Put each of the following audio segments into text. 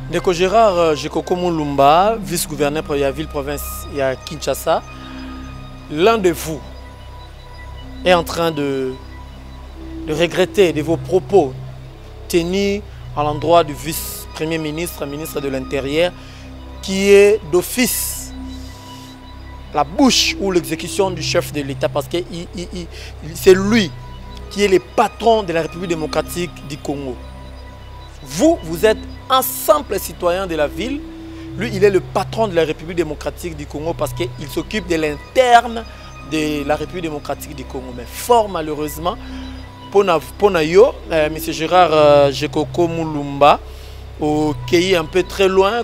Ndeko Gérard Jekoko Mulumba, vice-gouverneur de la ville-province à Kinshasa, l'un de vous est en train de regretter de vos propos tenus à l'endroit du vice-premier ministre, ministre de l'Intérieur, qui est d'office la bouche ou l'exécution du chef de l'État, parce que c'est lui qui est le patron de la République démocratique du Congo. Vous êtes un simple citoyen de la ville. Lui, il est le patron de la République démocratique du Congo parce qu'il s'occupe de l'interne de la République démocratique du Congo. Mais fort malheureusement, pour yo, M. Gérard Jekoko Mulumba, qui est un peu très loin,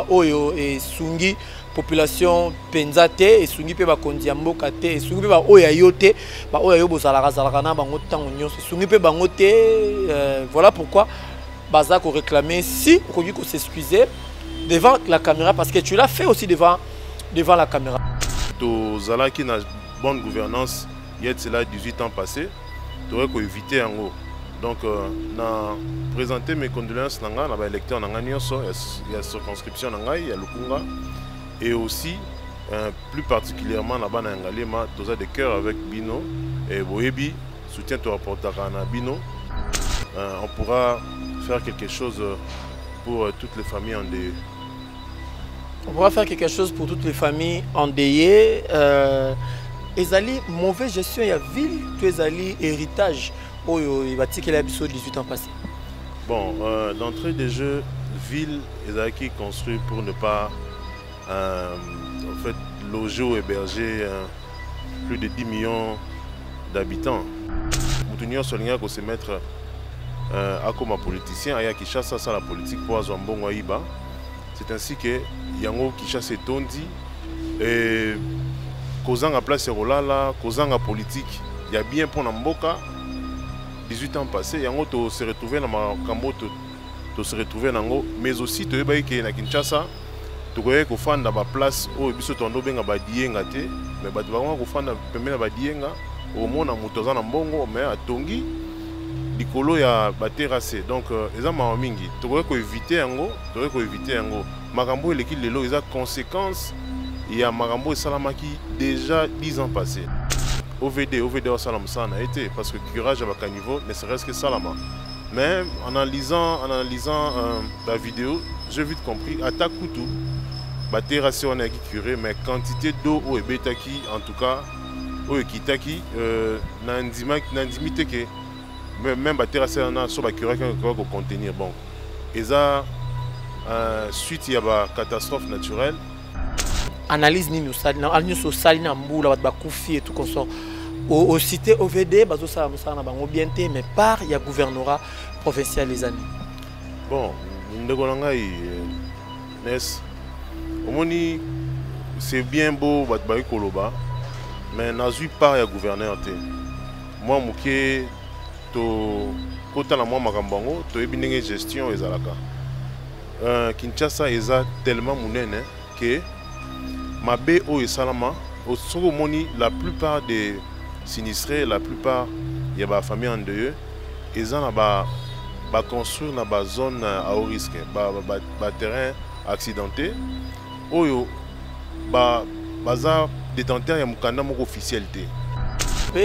Oyo et Sungi, population penzate et Sungi pe ba kondiambo kate et Sungi pe ba oya yote ba oya yo bozalaka zalaka na bango tango nyonso Sungi pe bango te voilà pourquoi Bazak a réclamé si on dit qu'on s'excuser devant la caméra parce que tu l'as fait aussi devant la caméra. Tozala qui n'a bonne gouvernance il y a cela 18 ans passés tu aurais éviter en gros donc na présenter mes condoléances nanga na ba électeur nanga nyonso il y a circonscription nanga il y a Lukunga et aussi plus particulièrement là-bas na Ngalema toza de cœur avec Bino et Boyebi soutien to rapportera na Bino on pourra faire quelque chose pour toutes les familles endeuillées. On pourra faire quelque chose pour toutes les familles endeuillées. Ezali mauvaise gestion ya ville, tu ezali héritage oyo ibati que la biso 18 ans passés. Bon, d'entrée des jeux, ville ezali qui construit pour ne pas en fait loger ou héberger plus de 10 millions d'habitants. Moutounio Solinga ko se mettre à comme politicien, à Kinshasa, ça la politique pour Azwambongo Iba. C'est ainsi que Yango Kinshasa est tondi et causant à place Rolala, causant à politique, il y a bien pour Namboka. 18 ans passés, Yango to se retrouver dans ma Kambo, to se retrouver dans mais aussi to eba que na Kinshasa, to koye ko fanda ba place o biso tondo benga ba dienga te, mais ba bango ko fanda pembena ba dienga au mona mutoza na mbongo mais atongi likolo ya baterrasse donc eza mawa mingi tokoki ko éviter yango makambo eleki lelo eza conséquence ya makambo esalamaki déjà 10 ans passés. OVD au salam sana été parce que curage à bakaniveau ne serait-ce que salama mais en analysant la vidéo j'ai vite compris attaque kutu baterrasse on a qui curé mais quantité d'eau au ebetaki en tout cas au ekitaki nandimite que même la terrasse sur la curé qui va contenir bon et ça suite il y a une catastrophe naturelle analyse ni nous sali na mbula ba kufi et tout comme ça au cité OVD bazo ça na bango bienté mais par il y a gouvernorat provincial les années bon ndeko ngai nes omoni c'est bien beau bat ba koloba mais nazui par il y a gouverneur té moi muké to kota la moi makambango to ebinenge gestion ezalaka Kinshasa eza tellement munene que mabe o esalama au moni la plupart des sinistrés la plupart ya ba famille endeuillée eza na ba construire na ba zone à haut risque ba terrain accidenté oyo baza détenteur ya mukanda moko officialité.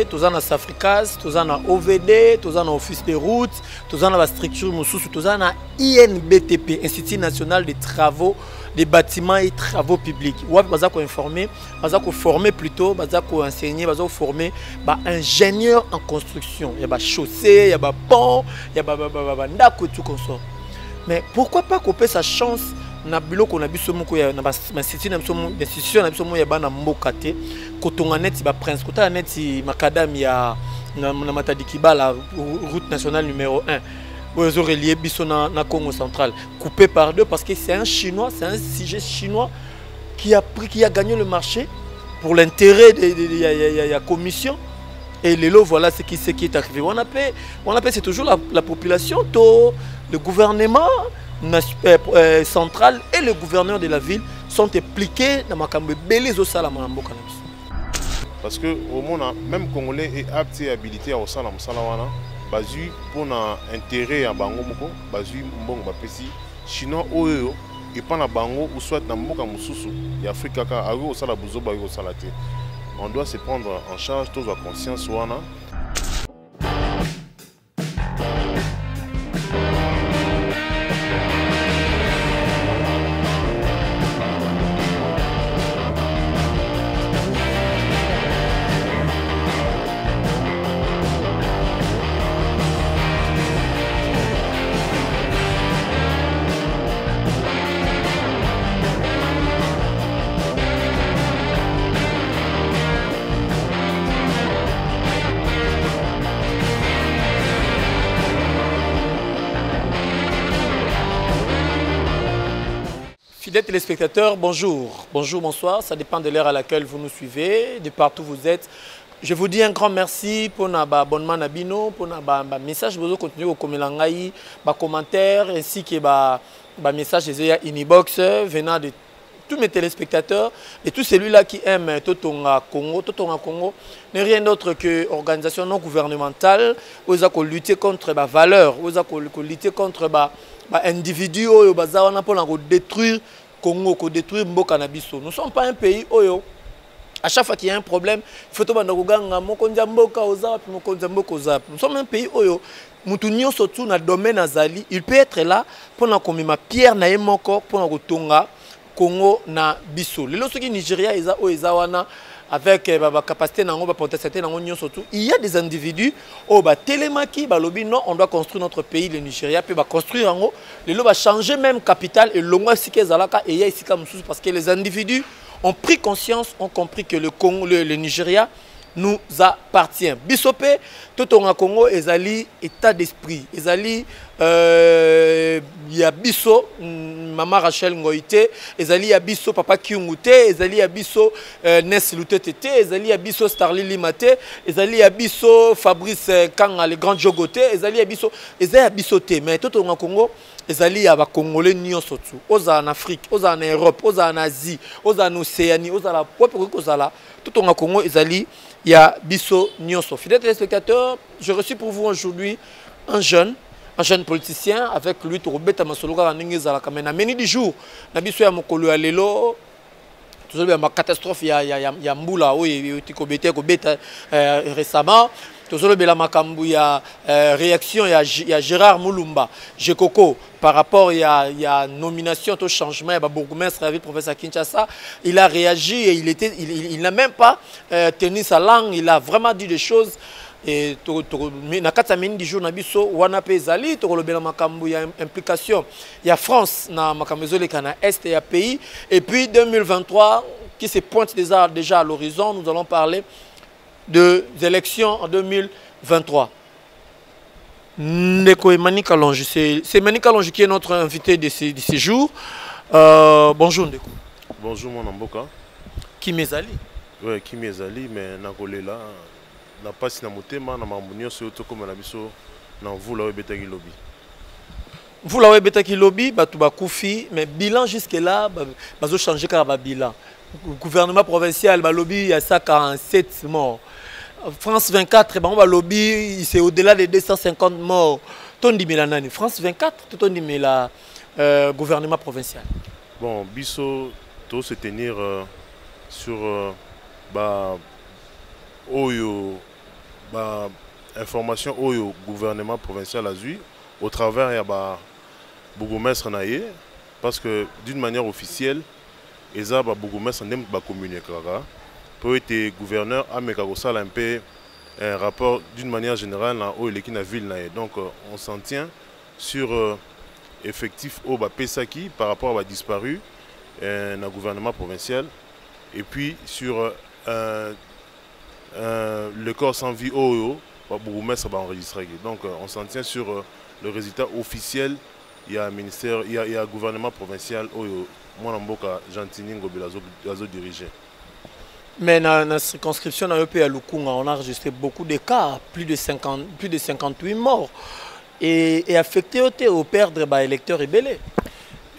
Tous en Safricas, tous en OVD, tous en Office des routes, tous en la structure Moussous, tous en INBTP, Institut national des travaux, des bâtiments et travaux publics. Ou bien informer, former plutôt, enseigner, former ingénieurs en construction. Il y a des chaussées, il y a des ponts, il y a des ndako tout comme ça. Mais pourquoi pas couper sa chance? Na bilo ko na biso moko ya na institution na biso mo ya bana mboka te kotonga neti ba prince kota neti makadam ya na Matadi Kibala route nationale numéro 1 ozo relier biso na Congo central coupé par deux parce que c'est un chinois, c'est un sujet chinois qui a gagné le marché pour l'intérêt de la commission et les lots voilà ce qui est arrivé. On appelle c'est toujours la population, le gouvernement central et le gouverneur de la ville sont impliqués dans ma cambe belé au salam. Parce que au monde même Congolais est apte et habilité au salam salawana bazui pour na intérêt à bango moko bazui mbongo bapesi chinois oyo et pas na bango ou soit na mboka mususu ya Afrika ka ayo osala buzoba ayo osala te. On doit se prendre en charge tous la conscience wana. Fidèles téléspectateurs, bonjour. Bonjour, bonsoir. Ça dépend de l'heure à laquelle vous nous suivez, de partout où vous êtes. Je vous dis un grand merci pour notre abonnement Nabino, pour notre message. Vous continuez au commentaire, commentaires ainsi que message in inbox venant de tous mes téléspectateurs et tous celui-là qui aiment Totonga Congo. Totonga Congo n'est rien d'autre que organisation non gouvernementale où ils ont lutté contre les valeurs, où ils ont lutté contre les individus qui ont détruire Congo, détruire Mboka na biso. Nous ne sommes pas un pays où à chaque fois qu'il y a un problème, il faut que nous sommes un pays où Moutounio surtout dans le domaine azali, il peut être là pour nous comme ma pierre na yemoko pour nous tonga Congo na biso. Les autres qui Nigeria wana avec la capacité na ngo potentialité na ngo surtout, il y a des individus au télémaki balobi non, on doit construire notre pays le Nigeria puis construire ngo les va changer même capitale et longwa sike zalaka et ya isika mususu parce que les individus ont pris conscience, ont compris que le Congo le Nigeria nous appartient. Bisopé, tout en Congo, ezali état d'esprit. Ezali, y a biso, maman Rachel Ngoïté, ezali y a biso papa Kyungute, ezali y a biso Ness Lutetete, ezali y a biso Starly Limate, ezali y a biso Fabrice Kanga le grand Jogote, ezali y a biso te. Mais tout en Congo, ezali y a ba Congolais nyonso tu. Oza en Afrique, oza en Europe, oza en Asie, oza en Océanie, oza la oza tout en Congo, ezali il y a Bisso Nyonso. Fidèles téléspectateurs, je reçois pour vous aujourd'hui un jeune politicien avec lui, Tourobeta Masologa, Ningezala Kamena. Meni du jour, Nabiso ya Mokolo ya Lelo, toujours bien ma catastrophe, il y a Mboula, oui, Tikobete, Kobeta récemment. Toujours bien la Makambu, il y a réaction, il y a Gérard Moulumba, Jekoko, par rapport il y a nomination, au changement, il y a bourgmestre avec le professeur Kinshasa, il a réagi et il n'a même pas tenu sa langue, il a vraiment dit des choses. Et na katsamini du jour na biso wana pezali to kolobela makambu ya implication il y a France na makambu zole kana est ya pays et puis 2023 qui se pointe déjà à l'horizon, nous allons parler des élections en 2023. Ndeko Emani Kalonji, c'est Emani Kalonji qui est notre invité de ces jours. Bonjour Ndeko. Bonjour mon Amboka. Qui m'ezali? Oui, qui m'ezali, mais nakolela na pasi na motema na mamunyo so to comme na biso na vula webetaki lobby. Vula webetaki lobby batu bakufi, mais bilan jusque là bazo changer ka bilan. Gouvernement provincial lobby il y a ça 47 morts. France 24 lobby c'est au-delà de 250 morts. Tondi Milanani France 24 tout tondi Mila gouvernement provincial. Bon, biso to se tenir sur oyo information oyo gouvernement provincial a eu au travers ya bourgmestre naye parce que d'une manière officielle eza bourgmestre ndem communiquera pour être gouverneur ameka kosala un peu un rapport d'une manière générale na oyo leki na ville naye donc on s'en tient sur effectif au pesaki par rapport à disparu na gouvernement provincial et puis sur le corps sans vie oyo bourgmestre va enregistrer. Donc on s'en tient sur le résultat officiel. Il y a un ministère, il y a un gouvernement provincial oyo moi Mboka Gentini Ngobela zo diriger. Mais dans la circonscription à Lukunga, on a enregistré beaucoup de cas, plus de 58 morts et affecté au perdre électeurs ébélés.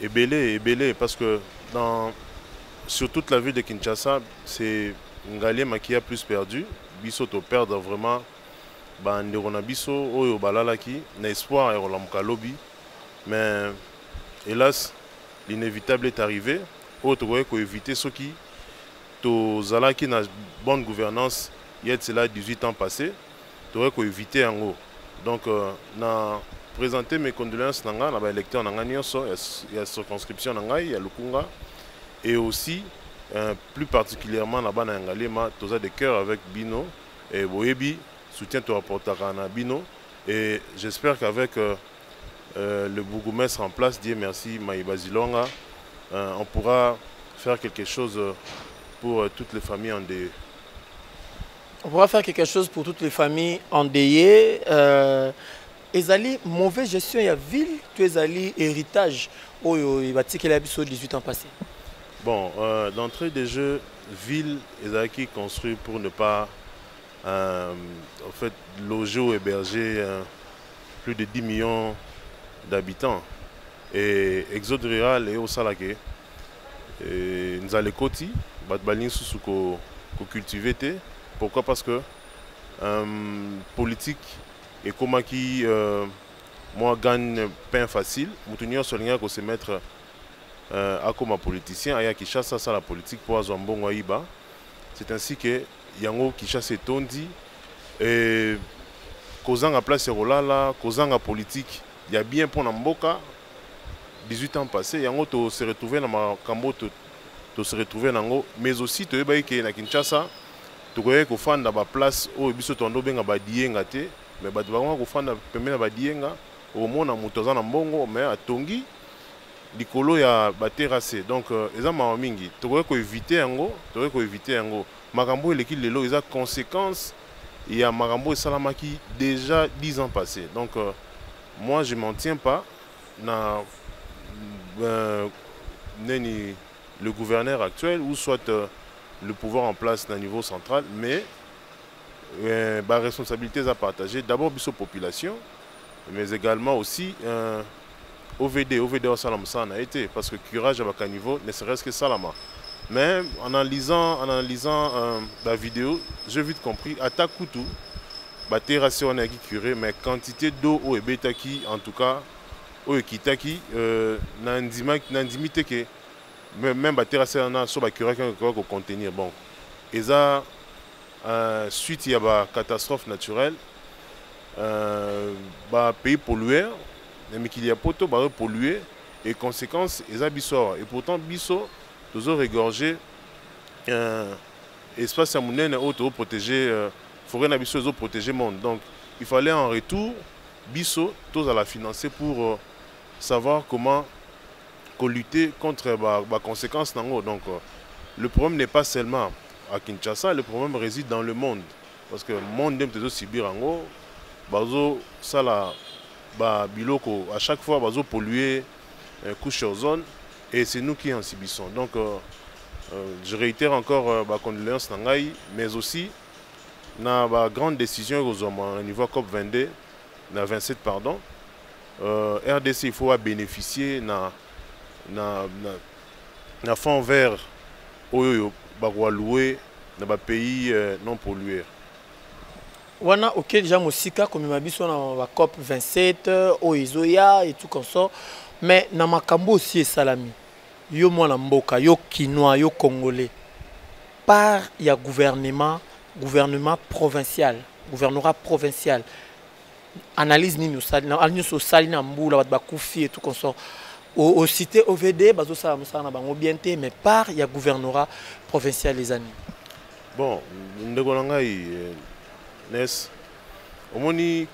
Ébélés parce que sur toute la ville de Kinshasa, c'est Ngalema qui a plus perdu. Bisoto perdre vraiment bandeko na biso oyo balalaki na espoir ya kolamuka lobby, mais hélas l'inévitable est arrivé. Oyo tokoki koéviter soki tozalaki na bonne gouvernance il y a cela 18 ans passés, tokoki koéviter yango. Donc na présenter mes condoléances na nga na ba électeurs na nga nyonso ya circonscription na ngai ya Lukunga, et aussi plus particulièrement na bana Ngalema toza de cœur avec Bino et Boyebi soutien to apportera na Bino, et j'espère qu'avec le bourgmestre en place, Dieu merci, Maïba Zilonga, on pourra faire quelque chose pour toutes les familles endeuillées. On pourra faire quelque chose pour toutes les familles endeuillées. Ezali mauvaise gestion ya ville, tu ezali héritage oyo ibatiki la biso 18 ans passés. Bon, d'entrée des jeux, ville ezaki construit pour ne pas en fait loger ou héberger plus de 10 millions d'habitants. Et exode rural et au salake nous allons côté batbalin sous ko cultiver. Pourquoi? Parce que politique et comment qui moi gagne pain facile, moutonio solinga ko se mettre à comme politicien aya qui chasse ça la politique pour azambongo iba. C'est ainsi que yango qui chasse tondi et kozanga place rolala, kozanga politique, il y a bien pour Namboka 18 ans passés, yango to se retrouver dans makambo to se retrouver nango, mais aussi to yeba ke na Kinshasa to koye ko fanda ba place o biso tondo benga ba dienga te, mais ba devant ko fanda pemena ba dienga au mona mutoza na mbongo mais atongi likolo ya ba terrasse. Donc eza ma mingi to koye ko éviter yango, makambo eleki lelo eza conséquence ya makambo esalamaki déjà 10 ans passés. Donc moi je m'en tiens pas na le gouverneur actuel ou soit le pouvoir en place au niveau central, mais la responsabilité est à partager d'abord biso population, mais également aussi OVD au Salam ça a été parce que curage à niveau ne serait-ce que Salama. Mais en analysant la vidéo, j'ai vite compris à Takutu, la terrasse on a curé, mais quantité d'eau au Ebetaki en tout cas au Kitaki n'indimité que même la terrasse on a sur la curé qu'on contenir. Bon, et ça suite il y a une catastrophe naturelle, pays pollué, mais qu'il y a poto pollué et conséquence ils a bissor et pourtant bisso toujours regorgé espace à monnaie auto protéger forêt na bisso protéger monde. Donc il fallait en retour bisso tous à la financer pour savoir comment lutter contre les conséquences nango. Donc le problème n'est pas seulement à Kinshasa, le problème réside dans le monde parce que le monde aime toujours subir ango bazo sala ba biloko à chaque fois bazo polluer couche ozone et c'est nous qui en subissons. Donc je réitère encore ma condoléance nangai, mais aussi na ba grande décision au niveau COP 22 na 27 pardon, RDC il faut bénéficier na fonds vert oyo ba louer na ba pays non pollués. Wana ok déjà mosika comme mabiso na ba COP 27 oizoya et tout comme ça, mais na makambo aussi salami yo mwana mboka yo kinois yo congolais par ya gouvernement provincial analyse ni nous sali na mbula bat bakufi et tout comme ça au cité OVD bazo sala musana bango bien té, mais par ya gouvernorat provincial les amis. Bon ndeko ngai Nes omoni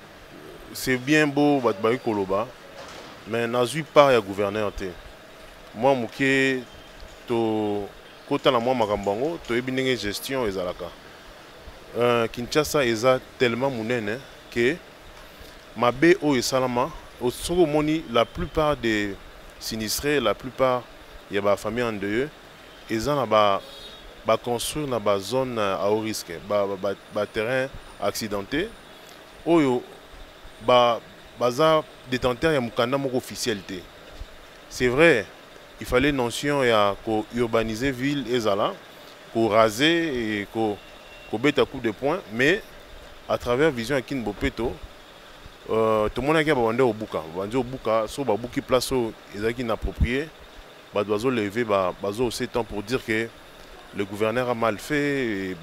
c'est bien beau bat ba koloba, mais nazui par ya gouverneur te. Moi muke to kota na moi makambango to ebinenge gestion ezalaka. Kinshasa eza tellement munene que mabe o esalama au soko moni la plupart des sinistrés, la plupart ya ba famille endeuillée eza na ba construire na ba zone à haut risque, ba terrain accidenté oyo baza détenteur ya mukanda moko officialité. C'est vrai, il fallait notion ya ko urbaniser ville ezala, ko raser et ko beta coup de poing, mais à travers vision Akin Bopeto, tout le monde a bandé au Buka. Bandé au Buka, sur Babouki place ils ont inapproprié. Badoiseau levé, bazo aussi temps pour dire que le gouverneur a mal fait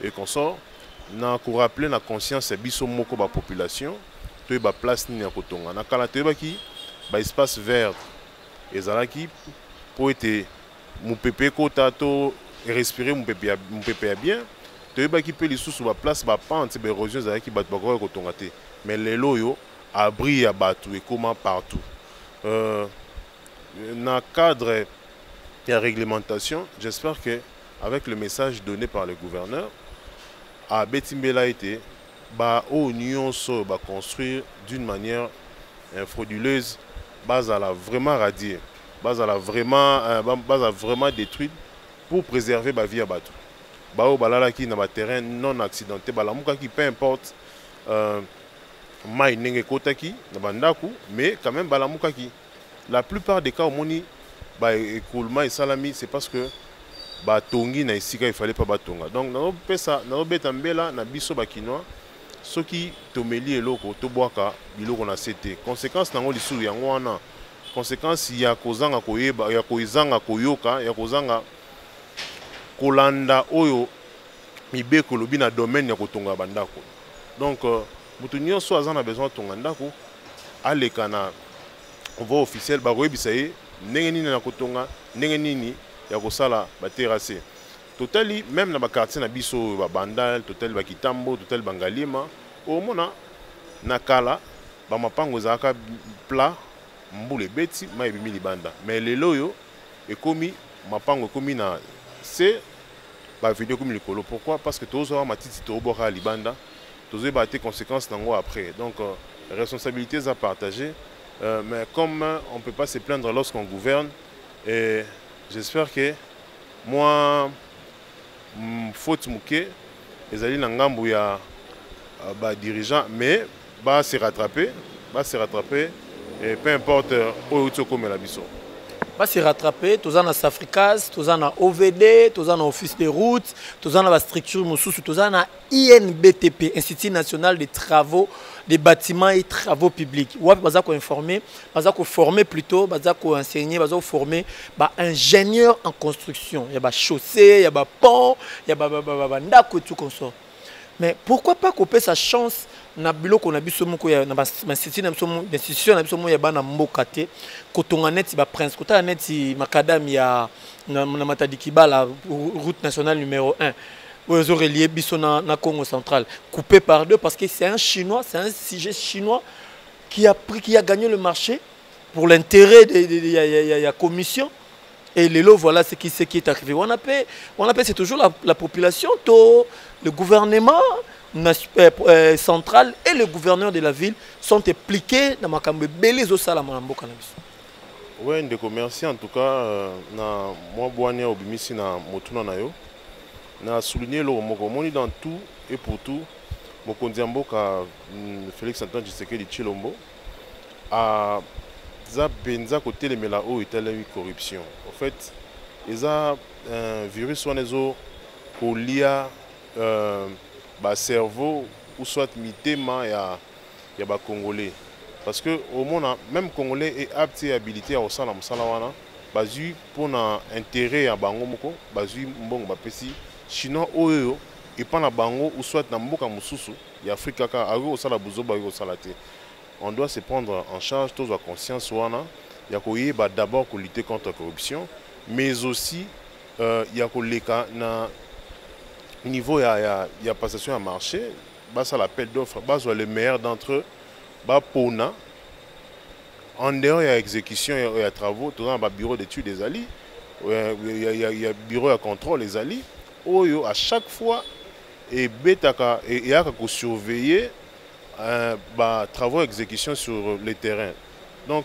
et qu'on sort. Na ko rappeler na conscience biso moko ba population, to ba place ni kotonga. Na kala te ba ki ba espace vert ezalaki pour être mon pépé kota to respirer mon pépé bien. Te ba ki pe li sous ba place ba pente ba érosion ezalaki ba ko kotonga te. Mais les loyo abri ya batu et comment partout. Dans le cadre de la réglementation, j'espère que avec le message donné par le gouverneur, à Betimbela été, union va construire d'une manière frauduleuse, base à la vraiment radier, base à vraiment détruite pour préserver la vie à Batou. Balala qui n'a pas terrain non accidenté, balamuka qui peu importe mai nenge kotaki na bandaku, mais quand même balamuka qui. La plupart des cas au moni écoulement et salami, c'est parce que tongi na isika il fallait pas batonga. Donc na pesa na betambela na biso bakinois ceux qui tomeli eloko to boaka biloko na cité. Conséquence nango lisu yango wana. Conséquence ya kozanga koyeba ya koizanga koyoka ya kozanga kolanda oyo mibeko lobi na domaine ya kotonga bandako. Donc mutu nyonso azana besoin tonga ndako alekana on va officiel baroyebisaye ndenge nini na kotonga ndenge nini ya kosala ba terrasser totali même na ba quartier na biso ba bandal totali ba kitambo totali bangalima au mona na kala ba mapango zaka plat mbule beti mai bimi libanda mais lelo yo ekomi mapango ekomi na c'est ba vidéo comme likolo. Pourquoi? Parce que tous ont matiti to boka libanda tous ba té conséquences nango après. Donc responsabilités à partager. Mais comme on ne peut pas se plaindre lorsqu'on gouverne, et j'espère que moi, faute mouké, les alliés n'angambou ya dirigeant, mais se rattraper, et peu importe où tu comme la biso. Va se rattraper, tous en Safricaz, tous en OVD, tous en Office des routes, tous en la structure Moussous, tous en INBTP, Institut national des travaux, des bâtiments et travaux publics. Ou bien informer, former plutôt, enseigner, former, ingénieur en construction. Il y a chaussée, il y a pont, il y a ndako tout comme ça. Mais pourquoi pas couper sa chance na biloko na biso moko ya na institution na biso mo ya bana mboka te kotonga neti ba prince kota neti makadam ya na Matadi Kibala route nationale numéro 1 aux reliés biso na Congo central coupé par deux parce que c'est un chinois, c'est un sujet chinois qui a gagné le marché pour l'intérêt de la commission. Et les lots, voilà ce qui est arrivé. On appelle c'est toujours la population, le gouvernement central et le gouverneur de la ville sont impliqués dans ma cambe belé au salamambo cannabis. Oui, des commerçants en tout cas, na moi boania obimisi na motuna na yo, na souligné le moni dans tout et pour tout, mokondiambo ka Félix Antoine Tshisekedi Tshilombo a za benza côté les melao et telle corruption. En fait, ils ont un virus onezo kolia ba cerveau ou soit mitema ya ba congolais parce que au monde même congolais est apte et habilité à osala musala wana bazu pour na intérêt ya bango moko bazu mbongo ba pesi chinois oyo et pas na bango ou soit na mboka mususu ya Afrika ka ago osala buzoba yo osala te. On doit se prendre en charge tous à conscience wana ya koyeba d'abord ko lutter contre la corruption mais aussi ya ko leka na niveau ya passation à marché bas à l'appel d'offres bas les meilleurs d'entre eux bas pona en dehors il y a exécution il y a travaux tout dans bureau d'études des alliés il y a bureau de contrôle des alliés oyo à chaque fois et betaka et ya ko surveiller travaux exécution sur le terrain. Donc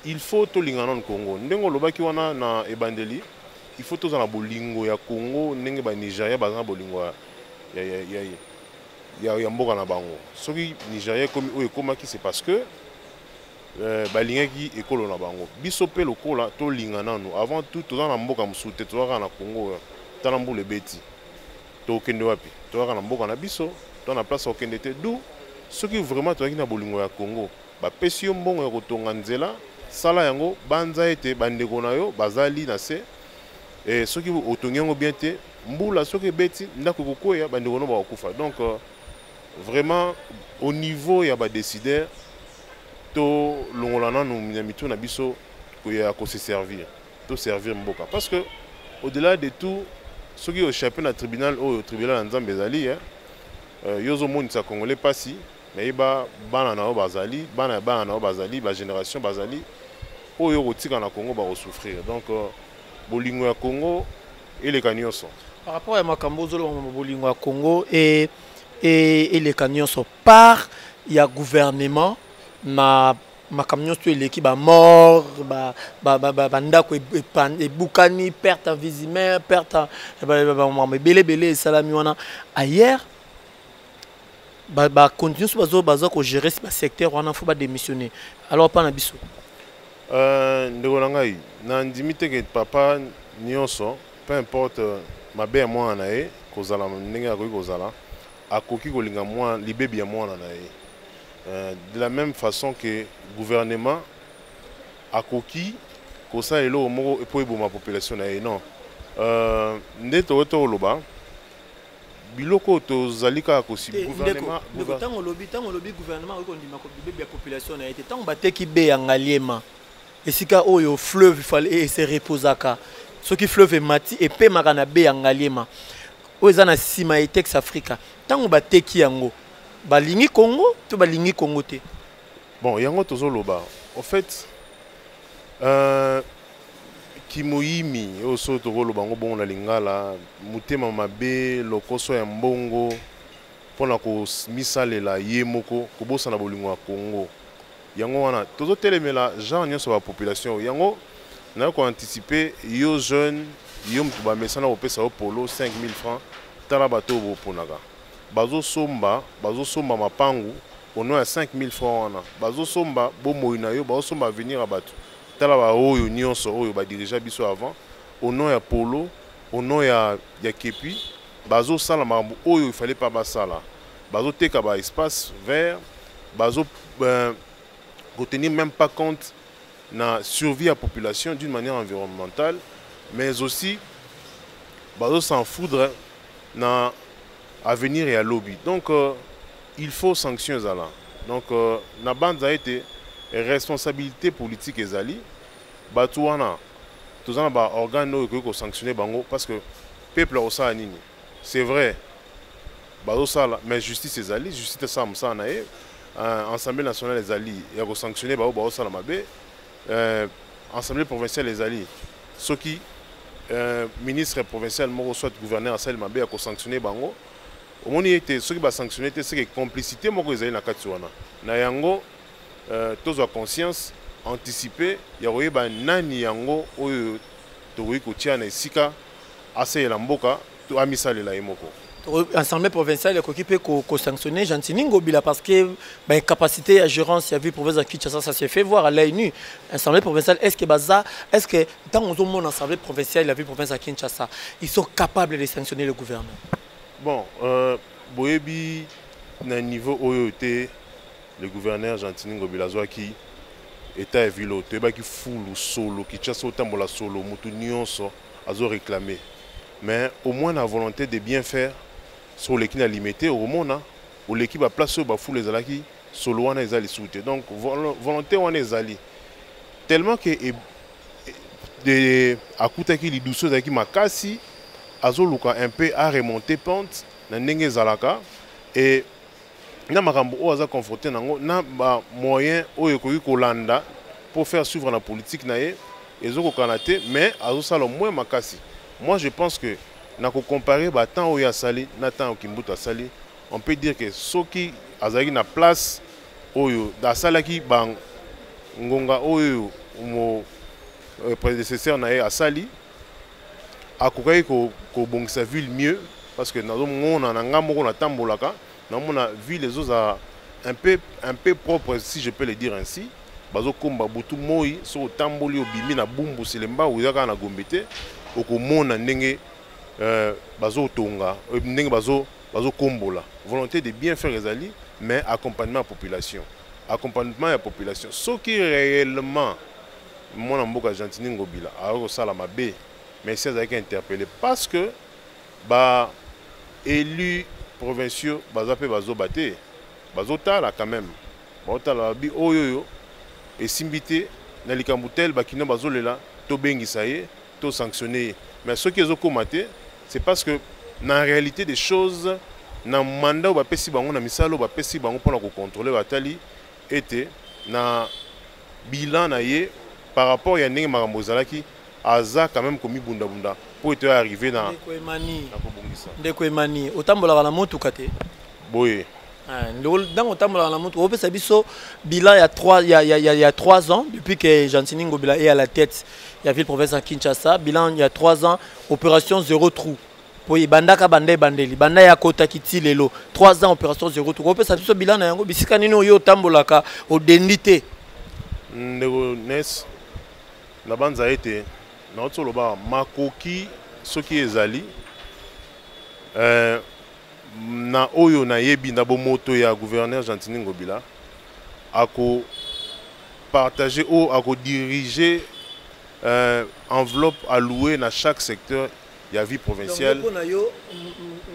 il faut tout l'ingana au Congo. Ndengo lobaki wana na ebandeli, il faut tout dans la bolingo ya Congo, ndenge ba Nigeria ba na bolingo ya mboka na bango. Soki Nigeria comme o ekomaki c'est parce que ba lingaki ekolo na bango. Biso pe lokola to lingana no avant tout dans la mboka musuté to na Congo talambu le beti. tokende wapi toka na mboka na biso to na place okende te d'où ceux qui vraiment toki na bolingo ya Congo ba pesi yo mbongo ya kotonga nzela sala yango banza ete bandeko na yo bazali na se et ceux qui otongi yango bien te mbula soki beti ndako kokoya bandeko no ba kufa donc vraiment au niveau ya ba décideur to longolana no mitu na biso ko se servir to servir mboka parce que au-delà de tout ceux qui au championnat tribunal au tribunal nzambe ezali yozo monisa congolais pasi mais ba bana na bazali bana na bazali ba génération bazali oyo kotika na Congo ba souffrir donc bolingo ya Congo et les canyons par rapport à makambo zolo bolingo ya Congo et les canyons par il y a gouvernement ma camion sur l'équipe ba mort ba ndako e bukani perte en visimaire perte belé salami wana ailleurs ba continue sur bazo ko gérer ce secteur wana faut pas démissionner alors pas na biso ndeko ngai na ndimite que papa nyonso peu importe ma be moi na e kozala ndenge akoki kozala akoki kolinga moi libebi ya mwana na e de la même façon que gouvernement akoki kosa elo moko epo eboma population na e non ndeto to loba biloko tozali kaka kosi gouvernement tango lobi gouvernement ko ndima ko bibebi ya population na e tango bateki be ya ngaliema esika oyo fleuve fallait se reposaka ce qui fleuve mati et pe makana be ya ngaliema oza na sima etex Africa tango bateki yango balingi Congo to balingi Congo te bon yango tozoloba en fait kimoyimi oso tokoloba ngo bon na lingala mutema mabe lokoso ya mbongo pona ko misalela ye moko kobosa na bolingo ya Congo yango wana tozotelemela genre nyonso ba population yango na ko anticiper yo jeune yo mtu ba mesana opesa o polo 5000 francs tala bato bo ponaka bazo somba mapangu ono ya 5000 francs wana bazo somba bomoyi na yo bazo somba venir abato tala ba oyo nyonso oyo ba dirigeant biso avant ono ya polo ono ya kepi bazo sala mambo oyo il fallait pas basala bazo teka ba espace vert bazo retenir même pas compte na survie à la population d'une manière environnementale mais aussi bazo s'en foudre na avenir et à lobby donc il faut sanctions à là donc na bande a été responsabilité politique ezali batouana tozana ba organe oyo ko sanctionner bango parce que peuple osala nini c'est vrai bazo sala mais justice ezali justice ça na e Assemblée nationale ezali ya ko sanctionner bazo sala mabe Assemblée provinciale ezali ceux qui ministre provincial moko soit gouverneur asali mabe ya ko sanctionner bango omoni ete ceux qui ba sanctionner te c'est que complicité moko ezali na kati wana na yango tous a conscience anticiper ya koyeba nani yango oyo tokoki kotia na esika aseyela mboka to amisalela ye moko Assemblée provinciale qui peut sanctionner Gentini Ngobila parce que ben capacité à gérance ya vie province à Kinshasa ça s'est fait voir à l'œil nu. Assemblée provinciale est-ce que dans mon assemblée provinciale la vie province à Kinshasa ils sont capables de sanctionner le gouvernement. Bon boyebi na niveau oyoté le gouverneur Gentini Ngobila qui état et ville te ba ki fulu solo Kinshasa otambola solo mutu nyonso azo réclamer mais au moins la volonté de bien faire sur l'équipe limité au monde où l'équipe a placé au fou les alaki solo wana ezali soute donc volonté wana ezali tellement que de akutaki li douceur zaki makasi azoluka un peu à remonter pente na ndenge zalaka et na makambo o aza confronté nango na ba moyen oyo koki kolanda pour faire suivre la politique nae ezoko kanate mais azosala moins makasi. Moi je pense que na ko comparer ba temps oyo asali na temps Kimbuta asali on peut dire que soki azali na place oyo da salaki bang ngonga oyo mo prédécesseur nae asali akokai ko bongisa ville mieux parce que nazo mona na ngamoko na tambolaka na mona ville les autres un peu propre si je peux le dire ainsi bazo komba butu moi so tamboli obimi na bumbu selemba uyaka na gombete okomona ndenge bazo tonga ndenge bazo kombola volonté de bien faire ezali mais accompagnement à population ce qui réellement mon mboka Gentini Ngobila a resala mabe mais c'est avec interpellé parce que ba élus provinciaux bazape bazo baté bazo tala quand même bazo bi oyoyo et simbité na likambutel bakino bazo lela to bengisa ye to sanctionner mais ce qui est okomate c'est parce que dans la réalité des choses na mandat ba pesi bango na misalo ba pesi bango pour ko contrôler batali était na bilan na ye par rapport à ndenge makambo zalaki aza quand même komi bunda pour être arrivé dans ndeko emani otambola na moto kate boye dans otambola na moto opesa biso bilan il y a 3 ans depuis que Gentini Ngobila est à la tête de la ville province de Kinshasa. Bilan il y a 3 ans, opération zéro trou. Pour bandaka bande bandeli banda ya kota kiti lelo 3 ans opération zéro trou. Opesa biso bilan na yango bisika nini oyo tambolaka o dendité. Ndeko Nes na banza été na otoloba makoki soki ezali na oyo na yebi na bomoto ya gouverneur Gentini Ngobila ako partager ou ako diriger enveloppe allouée dans chaque secteur de la vie provinciale.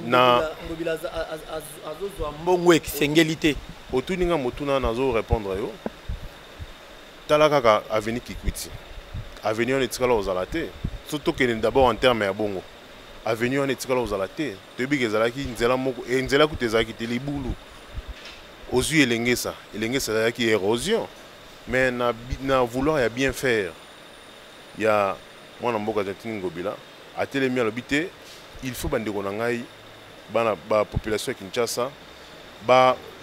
Na Ngobila azozwa mbongo ekisengeli otuninga motuna nazo répondre yo talaka avenir Kikwiti avenir on etikala ozalate surtout que d'abord en termes ya bongo avenir on etikala ozalate tebi kezalaki nzela moko nzela kutezaki te libulu ozu elengesa yaki érosion mais na vouloir ya bien faire ya mwana mboka Gentini Ngobila atelemi alobité il faut bandeko na ngai bana ba population ya Kinshasa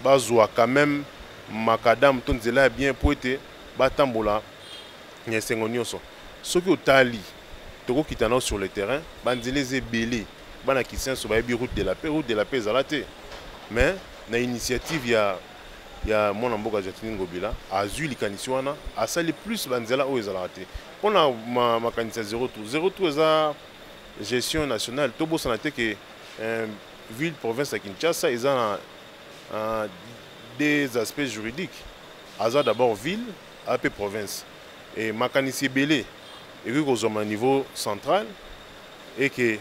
bazwa quand même makadam to nzela bien pour être batambola nyesengo nyonso soki otali toko kitana sur le terrain banzeleze ebele bana kisenso bayebi route de la paix ezalate mais na initiative ya mwana mboka Gentini Ngobila azwi likanisi wana asali plus banzela oyo ezalate mpona makanisi ya zéro tour eza gestion nationale tobosana te ke ville province ya Kinshasa eza na des aspects juridiques aza d'abord ville ape province et makanisi ebele ekoki kozwama niveau central et que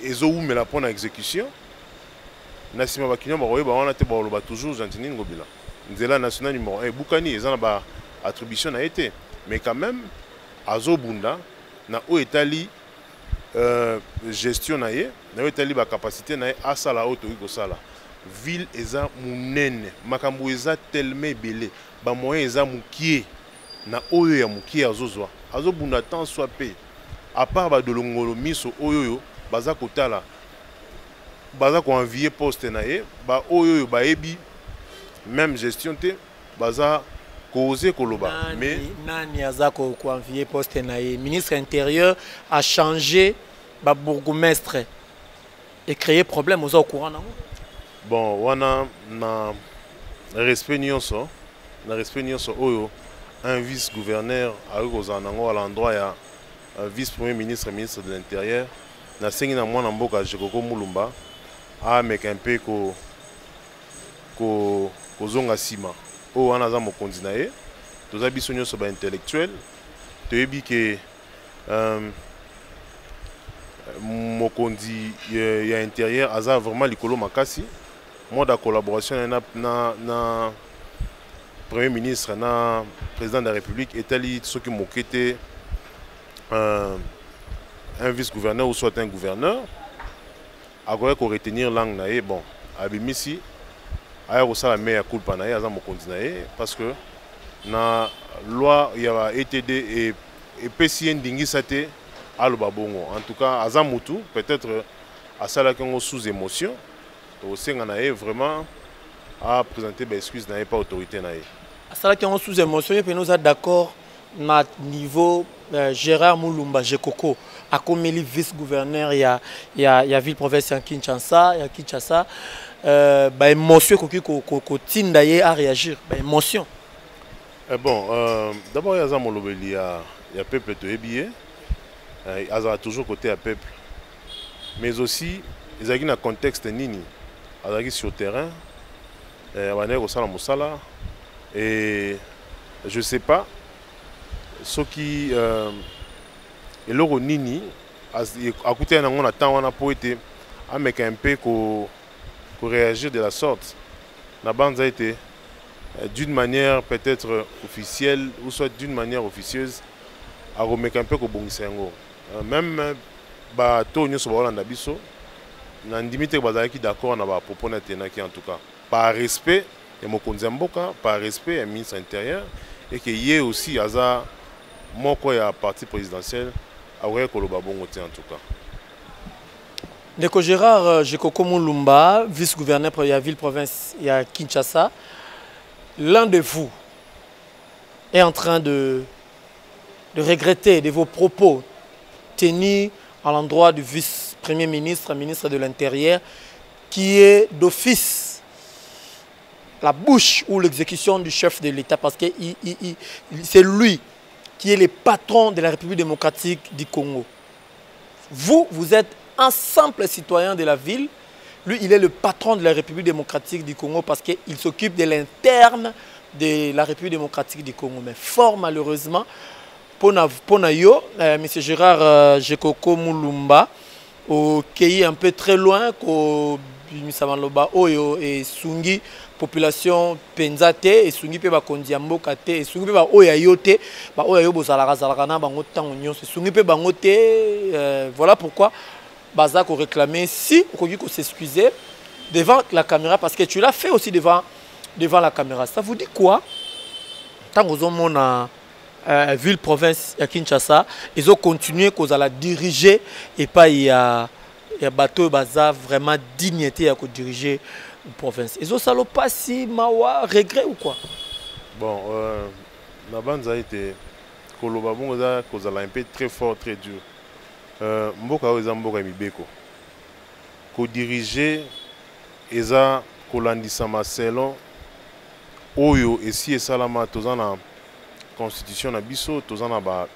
ezowumela mpona exécution na nsima bakino bakoyeba wana te baloba toujours Gentini Ngobila nzela national numéro 1 bukani eza na ba attribution na été mais quand même azobunda na o etali gestion na ye na o etali ba capacité na ye asala auto ikosala ville eza munene makambo eza tellement belé ba moyen eza mukie na oyo ya mukie azozwa azobunda tant soit pe à part ba dolongolo miso oyo baza kotala baza ko envier poste na ye ba oyo ba ebi même gestion te baza causer koloba mais nani azako ko envier poste na ye ministre intérieur a changé ba bourgmestre et créer problème aux au courant nango bon wana na respect nyonso oyo un vice-gouverneur a kozanango à l'endroit ya vice-premier ministre de l'intérieur na sengi na mwana mboka Jekoko Mulumba a meka mpe ko zonga sima o wana za mokonzi na ye toza biso nyonso ba intellectuel toyebi ke mokonzi ya intérieur aza vraiment likolo makasi mode de collaboration na premier ministre na président de la République etali soki mokete un vice-gouverneur ou soit un gouverneur akoya ko retenir langue na ye bon abimisi aya kosala meya culpa na ye aza mokonzi na ye parce que na loi ya ETD epesi ye ndingisa te aloba bongo en tout cas aza mutu peut-être asalaki yango sous émotion tosenga na ye vraiment a présenter ba excuse na ye pas autorité na ye asalaki yango sous émotion ye pe nous a d'accord na niveau Gérard Mulumba Jekoko akomeli vice-gouverneur ya ville province ya Kinshasa ba émotion ko tinda ye à réagir ba émotion bon d'abord ya za molobeli ya peuple to ebiye azala toujours côté à peuple. Mais aussi, ils ont un contexte nini, ils sur le terrain, et je ne sais pas, ce qui est le nini, à côté on attend, on a pas été, avec un peu pour réagir de la sorte. La bande a été d'une manière peut-être officielle ou soit d'une manière officieuse à remettre un peu au bon sengo. Même bateau nous sommes en abisso, n'andimite bazaki d'accord na ba propos na tenaki en tout cas par respect et mon konzamboka par respect au ministre intérieur et que y ait aussi aza moko ya parti présidentiel aurait koloba bongo en tout cas. Ndeko Gérard Jekoko Mulumba, vice-gouverneur de la ville-province à Kinshasa, l'un de vous est en train de regretter de vos propos tenus à l'endroit du vice-premier ministre, ministre de l'Intérieur, qui est d'office la bouche ou l'exécution du chef de l'État, parce que c'est lui qui est le patron de la République démocratique du Congo. Vous êtes un simple citoyen de la ville. Lui, il est le patron de la République démocratique du Congo parce qu'il s'occupe de l'interne de la République démocratique du Congo. Mais fort malheureusement, pour yo, M. Gérard Jekoko Mulumba, qui est un peu très loin, et Sungi, population penzate, et Sungi pe ba kondiamboka te, et Sungi pe ba oya yote, ba oya yo bozalaka zalaka na bango tango nyonso, Sungi pe bango te, voilà pourquoi Bazak a réclamé si on s'excuser devant la caméra parce que tu l'as fait aussi devant la caméra. Ça vous dit quoi? Tant que vous avez ville province à Kinshasa, ils ont continué qu'ils allaient diriger et pas il y a bateau baza vraiment dignité à diriger une province. Ils ont salo pas si mawa regret ou quoi? Bon, la bande a été kolobabon qu'ils allaient un peu très fort, très dur. Mboka oyo eza mboka mibeko kodirige eza kolandisama selon oyo esi esalama toza na constitution na biso toza na ba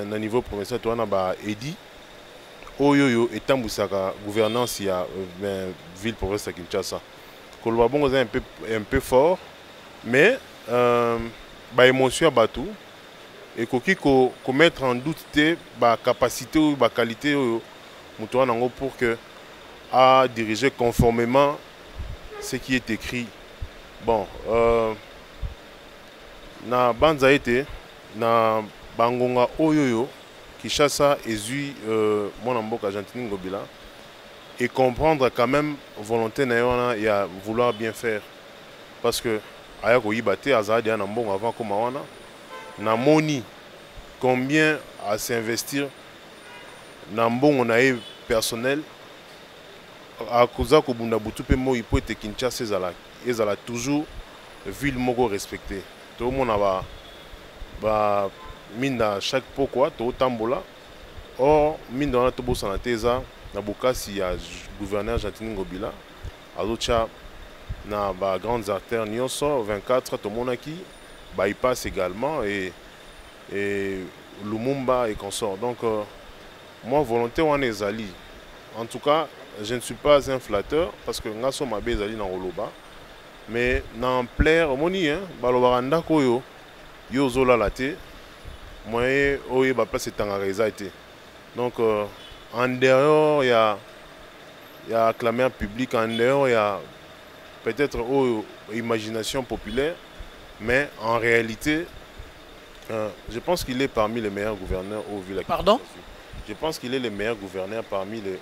na niveau provincial toza na ba edi oyo yo etambwisaka gouvernance ya ville province ya Kinshasa koloba bongo eza un peu fort mais ba émotion ya bato et qu'on mettre en doute la capacité ou la qualité pour que à diriger conformément ce qui est écrit. Bon, na banza été na bangonga oyoyo qui chasse ezui mon amboka Argentine Ngobila et comprendre quand même volonté na ya vouloir bien faire parce que aya ko yibate azadi na mbongo avant ko mawana na moni combien à s'investir na mbongo na personnel à cause ko bunda butu pe mo ipo te Kinshasa ezala toujours ville moko respecté tout le monde ba minda chaque pourquoi to tambola or minda na to bosana teza na bokasi ya gouverneur Argentine Ngobila azocha na ba grandes artères nyonso 24 to monaki bah, il passe également et Lumumba et consort. Donc, moi, volonté, on est ali. En tout cas, je ne suis pas un flatteur parce que nous sommes ali dans Roloba. Mais dans plaire, on dit, balobaranda koyo, yo zola laté, moi, oye, ba place est en été. Donc, en dehors, il y a acclamé public, en dehors, il y a peut-être imagination populaire. Mais en réalité, je pense qu'il est parmi les meilleurs gouverneurs au village. Pardon? Je pense qu'il est le meilleur gouverneur parmi les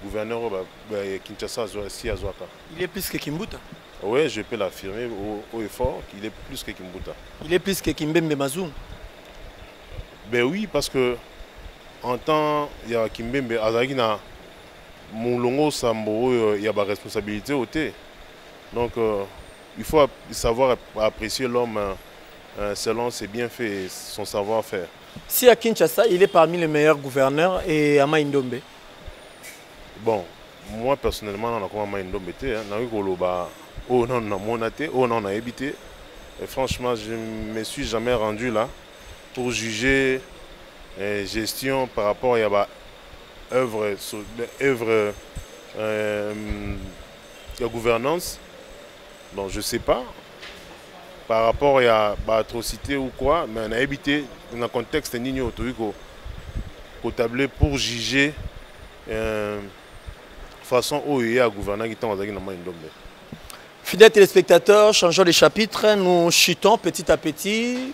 gouverneurs Kinshasa à Zouaka. Il est plus que Kimbuta? Oui, je peux l'affirmer au effort qu'il est plus que Kimbuta. Il est plus que Kimbembe Mazoum? Ben oui, parce que en temps, il y a Kimbembe, Azagina, Moulongo Sambo, il y a des responsabilités au thé. Donc, il faut savoir apprécier l'homme selon ses bienfaits et son savoir-faire. Si à Kinshasa, il est parmi les meilleurs gouverneurs et à Maïndombe? Bon, moi personnellement, on a comme Maïndombe, oh non, on a habité. Et franchement, je ne me suis jamais rendu là pour juger gestion par rapport à la œuvre la gouvernance. Donc je ne sais pas par rapport à l'atrocité ou quoi, mais on a habité dans un contexte tablé pour juger façon où il y a un gouvernant qui est en train de. Fidèles téléspectateurs, changeons les chapitres, nous chutons petit à petit.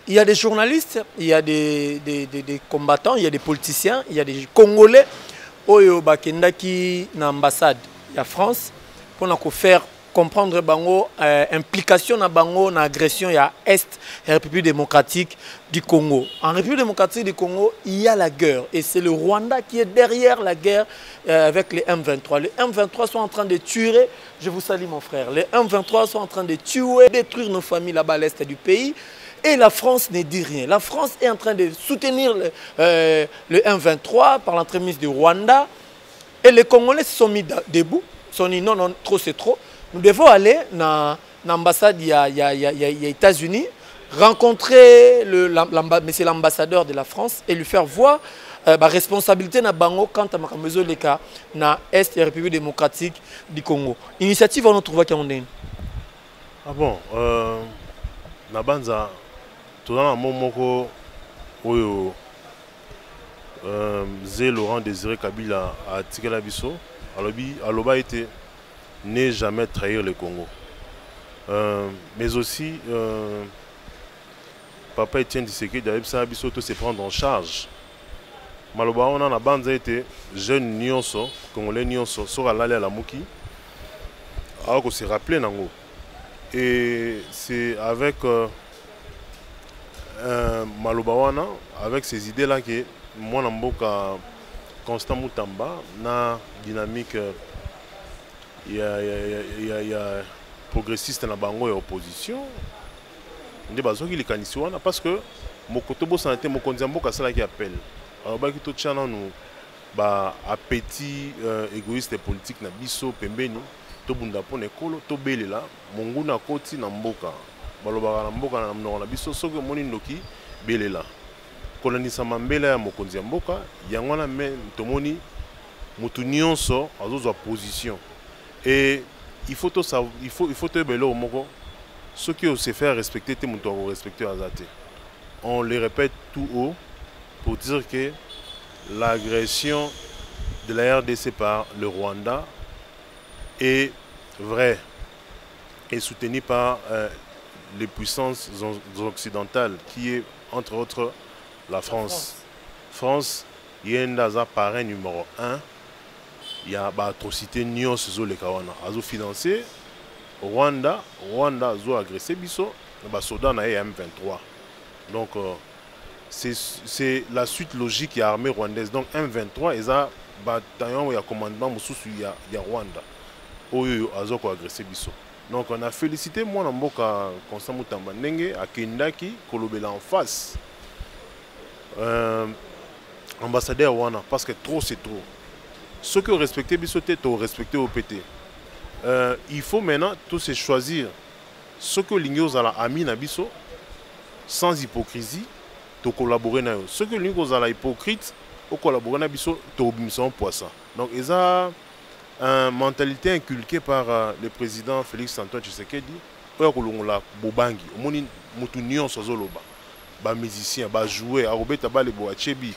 Il y a des journalistes, il y a des combattants, il y a des politiciens, il y a des Congolais Oyo Bakendaki na ambassade de France pour faire comprendre bango implication na bango na agression ya Est et République démocratique du Congo. En République démocratique du Congo, il y a la guerre et c'est le Rwanda qui est derrière la guerre avec les M23. Les M23 sont en train de tuer, je vous salue mon frère, les M23 sont en train de tuer, détruire nos familles là-bas à l'Est du pays. Et la France ne dit rien. La France est en train de soutenir le M23 par l'entremise du Rwanda. Et les Congolais se sont mis debout. Ils se sont dit non, non, trop c'est trop. Nous devons aller dans l'ambassade des États-Unis, rencontrer monsieur l'ambassadeur de la France et lui faire voir la responsabilité de Bango quant à ma mesure les cas na Est et République démocratique du Congo. Initiative on trouve qui on est. Ah bon, na banza tout dans mon moko oyo Zé Laurent Désiré Kabila a tiré la biso aloba été ne jamais trahir le Congo. Mais aussi Papa Etienne Tshisekedi a ça biso tout se prendre en charge. Maloba on a banza été jeune nyonso congolais nyonso sera l'aller à la muki alors que se rappeler nango. Et c'est avec Malobawana, avec ces idées-là que moi, Namboka Constant Moutamba, na dynamique, il y a progressiste na bango et opposition. On dit parce que mon kotobo santé, mon kondiamboka ça qui appelle. Alors bah qui tout chana nous, bah appétit égoïste et politique na biso pembeni. Tobunda pone kolo tobelela monguna koti na mboka balobaka na mboka na mnona biso soki moni noki belela kolonisa mambela ya mokonzi ya mboka yango na me tomoni mutu nyonso azozwa position et il faut te belo moko ceux qui se faire respecter te mutu ko respecter azate. On le répète tout haut pour dire que l'agression de la RDC par le Rwanda est vrai et soutenu par les puissances occidentales qui est entre autres la France. France, il y a un parrain numéro 1, il y a une atrocité nyons le kawana. Azo financé Rwanda azo agressé biso, ba soda na M23. Donc c'est la suite logique de l'armée rwandaise. Donc M23 ils a bataillon il y a commandement mususu il y a Rwanda. Oyo azoko agressé biso. Donc on a félicité moi na mboka Constant Moutamba ndenge akendaki kolobela en face ambassadeur wana parce que trop c'est trop. Ceux qui ont respecté biso te to respecté au PT. Il faut maintenant tous se choisir ceux que l'ingos ala ami na biso sans hypocrisie to collaborer na yo. Ceux que l'ingos ala hypocrite au collaborer na biso to obimison poisson. Donc ils a une mentalité inculquée par le président Félix Antoine Tshisekedi. Oya kolongola bobangi, omoni mutu nyonso azoloba. Ba musicien, ba joueur, arobeta ba le boachebi,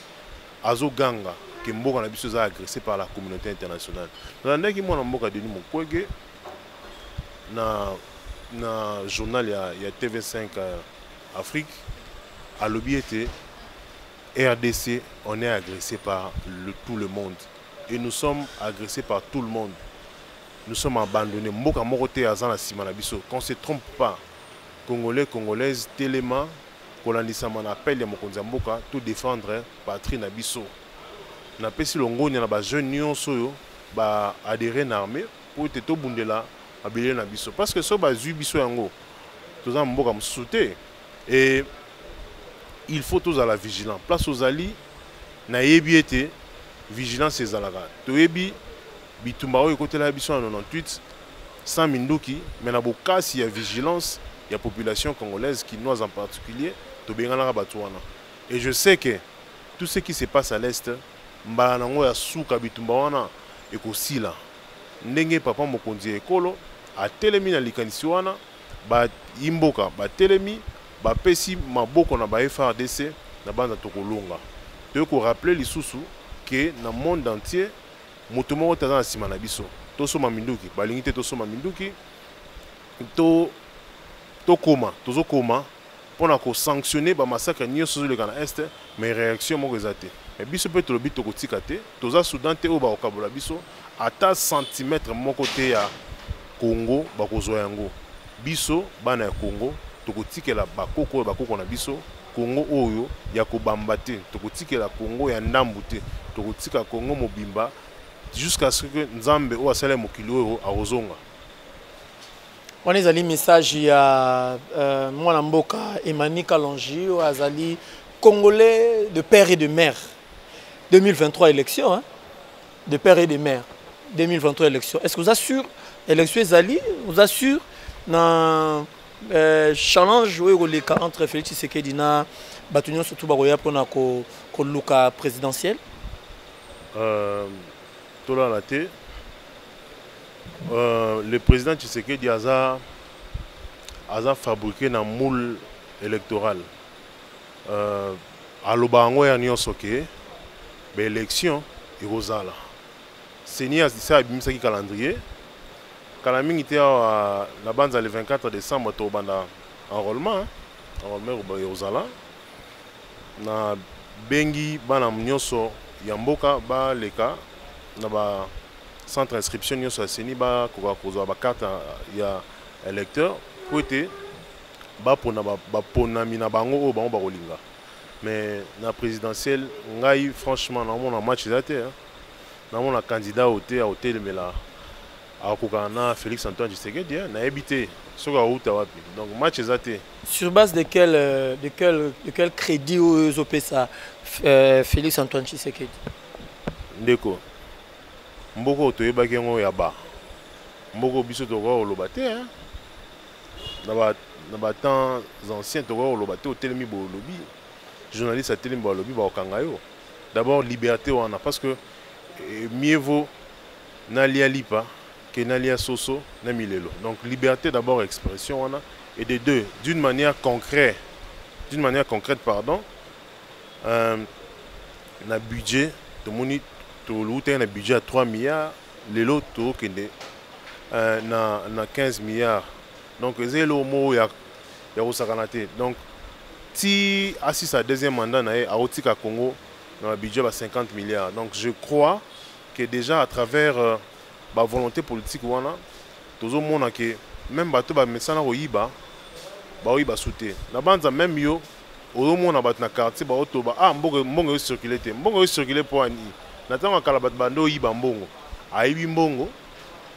azo ganga que mboka na biso za agressé par la communauté internationale. Ndaki mona mboka Denis Mukwege na journal ya TV5 Afrique a lobby était RDC, on est agressé par tout le monde. Et nous sommes agressés par tout le monde. Nous sommes abandonnés. Mboka morote azana simana biso. Qu'on ne se trompe pas. Congolais, Congolaises, Téléma, Kolandisa man appelle ya mokonzi mboka tout défendre patrie na biso. Na pesi longonya na ba jeunes nyonso yo ba adhérer na armée pour te to bundela abelé na biso parce que so ba zu biso yango. Toza mboka msuté et il faut tous à la vigilance. Place aux alliés na yebiete vigilance ezalaka toyebi bitumba oyo côté la biso en 98 sans minduki mais na bokasi ya vigilance ya population congolaise quinoise en particulier to bengana batu wana Et je sais que tout ce qui se passe à l'Est, mbala nango ya suka bitumba wana ekosila. Ndenge papa mokonzi ekolo atelemi na likanisi wana ba imboka ba telemi ba pesi maboko na ba FRDC na banda tokolonga. Tu ko rappeler lisusu que na monde entier moto moko taza na sima na biso. Tosoma minduki, balingi te tosoma minduki. To koma pour ko sanctionner ba massacre nyonso sur le Ghana Est, mais réaction moko ezate. Mais biso peut to bito kotika te, toza Soudan te o ba okabola biso ata centimètre moko te ya Congo ba kozwa yango. Biso bana ya Congo tokotikela bakoko na biso Congo oyo ya kobamba te, tokotikela Congo ya ndambu te, tokotika Congo mobimba jusqu'à ce que Nzambe o asala mokili oyo arozonga. On est allé message ya mwana mboka Emmanuel Kalonji ou azali congolais de père et de mère. 2023 élection hein? De père et de mère. 2023 élection. Est-ce que vous assurez élection ezali, vous assure na challenge entre Félix Tshisekedi na Batunyo surtout baroya pona ko luka présidentiel? Tola la té. Le président Tshisekedi a fabriqué un moule électoral. À l'Obango et à Soké, l'élection est rosale. C'est ni à ça qui calendrier. Kalaming était à la bande le 24 décembre au banda enrôlement. Enrôlement au Rosala. Na bengi bana mnyoso yamboka ba leka na ba centre d'inscription nyoso aseni ba koza ba carte ya électeur pour été ba pona ba pona mina bango o bango ba kolinga. Mais na présidentielle ngai franchement na mon match zate na mon candidat au hôtel mais là à Kokana Félix Antoine Tshisekedi na habité sur la route wapi. Donc match zate. Sur base de quel crédit aux OPSA Félix Antoine Tshisekedi? Ndeko mboko toyebaki yango ya ba mboko biso tokoka koloba te na ba temps anciens tokoka koloba te otelemi bolobi journaliste atelemi bolobi bakokanga yo. D'abord liberté wana parce que mieux vaut nalia lipa que nalia soso na milelo. Donc liberté d'abord expression wana et de deux d'une manière concrète pardon na budget to moni to luter na budget à 3 milliards les lots to kende na 15 milliards. Donc c'est le mot ya osakanate. Donc si assis à deuxième mandat na a otika Congo dans le budget à 50 milliards. Donc je crois que déjà à travers la volonté politique wana tozo mona que même bato ba mesana oyiba ba oyiba souté na banza même yo ozo mona bato na quartier ba otoba mbongo circuler te mbongo circuler pour ani na tango kala bato bando oyiba mbongo ayibi mbongo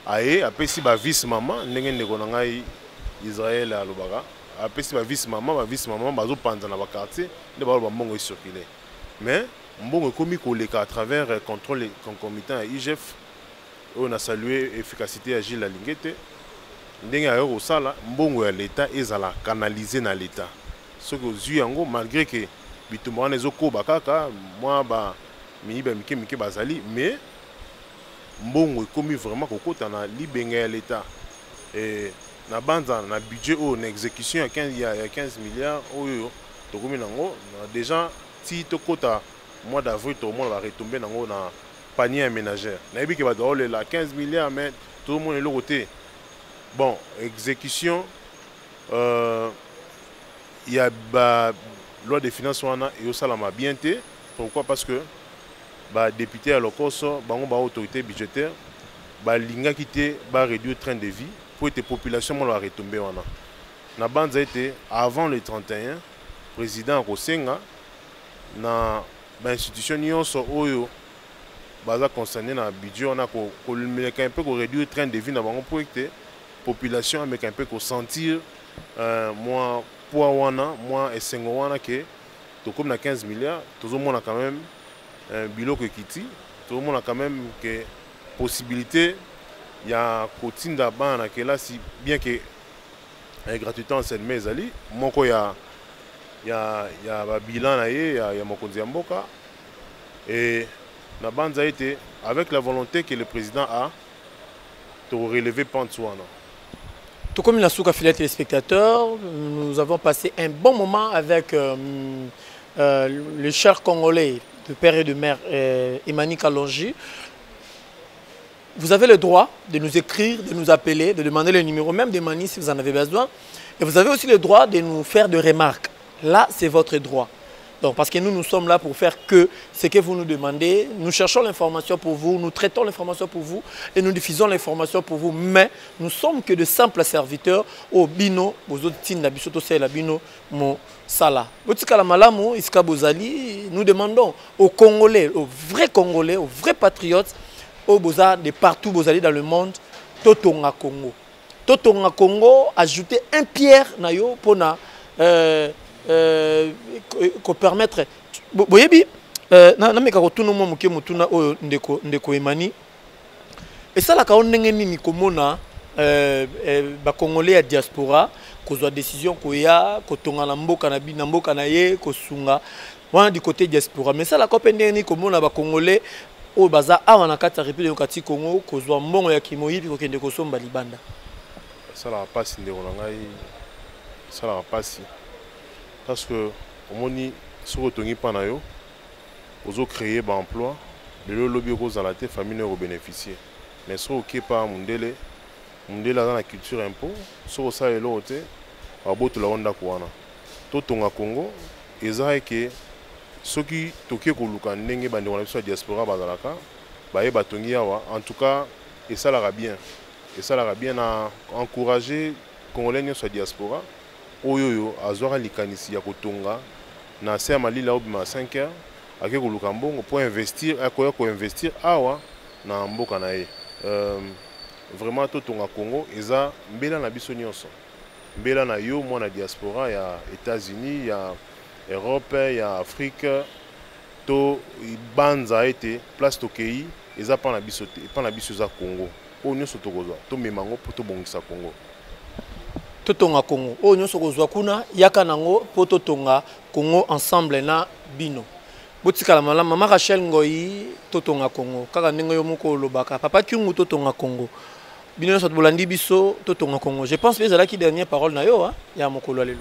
aye apesi ba vice maman ndenge ndeko na ngai Israël alobaka apesi ba vice maman bazo panza na ba quartier nde ba mbongo circuler. Mais mbongo komi koleka à travers contrôle concomitant à IGF. On a salué l'efficacité de Gilles Lingete. Ndenge ayo osala mbongo ya l'État ezala canalisé na l'État. Ce que zu yango malgré que bitumba na ezoko bakaka moi ba miyiba mike bazali mais mbongo ekomi vraiment kokota na libenge ya l'État. Et na banza na budget o na exécution ya 15 milliards oyo tokomi nango déjà si tokota mois d'avril tout le monde va retomber nango na panier ménagère. Naïbi qui va donner la 15 milliards, mais tout le monde est le côté. Bon, exécution, il y a la loi des finances et au salama bien été. Pourquoi? Parce que les députés à l'Okoso, les autorités budgétaires, l'inga quitté, réduire le train de vie pour que la population va retomber. La bande a été avant le 31, le président Rosenga, dans l'institution Oyo. Baza concerné dans le budget, on a un peu réduire le train de vie dans le projet. La population a un peu sentir moins poids moins et 5 que tout comme na 15 milliards, tout le monde a quand même un bilan qui quitte, tout le monde a quand même que possibilité il y a quotidien d'abord que là si bien que gratuitement c'est mes ali, mon ko ya y a un bilan, il y a Mokonzi Mboka. Et la bande a été, avec la volonté que le président a, de relever Pantouana. Tout comme la souka fidèles téléspectateurs, nous avons passé un bon moment avec le cher Congolais de père et de mère Emani Kalonji. Vous avez le droit de nous écrire, de nous appeler, de demander le numéro même d'Emani si vous en avez besoin. Et vous avez aussi le droit de nous faire des remarques. Là, c'est votre droit. Donc, parce que nous sommes là pour faire que ce que vous nous demandez. Nous cherchons l'information pour vous, nous traitons l'information pour vous et nous diffusons l'information pour vous. Mais nous sommes que de simples serviteurs au bino, aux autres la bisoto c'est la bino, mon sala. Nous demandons aux Congolais, aux vrais patriotes, aux Boza de partout Bozali dans le monde, Totonga Congo. Totonga Congo, ajouter un pierre nayo pour permettre boyebi na meka ko tunu mo muke mutuna oyo ndeko Emani et ça la ka ndenge nini komona ba congolais ya diaspora kozwa décision ko ya kotonga na mboka na ye kosunga wana du côté diaspora mais ça la ko ndenge nini komona ba congolais oyo baza awa na kati ya République démocratique Congo kozwa mbongo ya kimoyibi ko kende kosomba libanda ça la passe ndeko na ngai ça la passe parce que au moins si vous avez pas nayo vous avez créé un emploi le lobby aux la tête famille ne bénéficier mais si vous n'avez pas mundele dans la culture impôt si vous savez l'autre abot la onda kuana to tonga Congo ezai que ceux qui toqué ko luka ndenge bande wana biso diaspora bazalaka baye batongi yawa en tout cas et ça la bien à encourager congolais sur diaspora oyoyo azwaka likanisi ya kotonga na se malila obima 5 heures ake koluka mbongo pour investir akoya ko investir awa na mboka na ye vraiment totonga Congo eza mbela na biso nyonso mbela na yo mwana diaspora ya États-Unis ya Europe ya Afrique to banza été place tokei eza pa na biso za Congo o nyonso tokozwa to memango pour to bongisa Congo Totonga Congo. Oh, nous sommes kuna yaka nango poto tonga Congo ensemble na bino. Botika la mama Rachel Ngoyi Totonga Congo. Kaka ndenge yo moko lobaka. Papa Kyungu Totonga Congo. Bino so bolandi biso Totonga Congo. Je pense que c'est là qui dernière parole na yo ya mokolo lelo.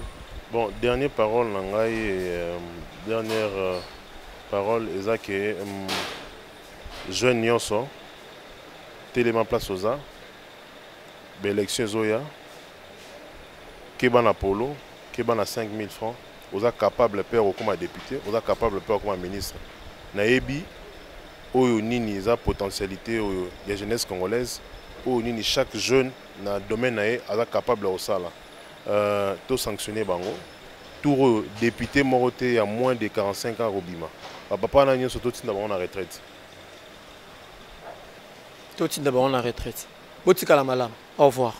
Bon, dernière parole na ngai dernière parole ezake jeune nyonso télément place oza. Élection zoya. Keba polo, keba na 5 000 francs, vous êtes capable de faire comme député, vous êtes capable de faire comme ministre. Naebi, oyo nini za potentialité oyo ya jeunesse congolaise, oyo nini chaque jeune na domaine nae est capable de ça là. To sanctionner bango. Tout député moroté à moins de 45 ans robima. Papa na nyo soto tinda bango na retraite. To tinda bango na retraite. Botika la malam. Au revoir.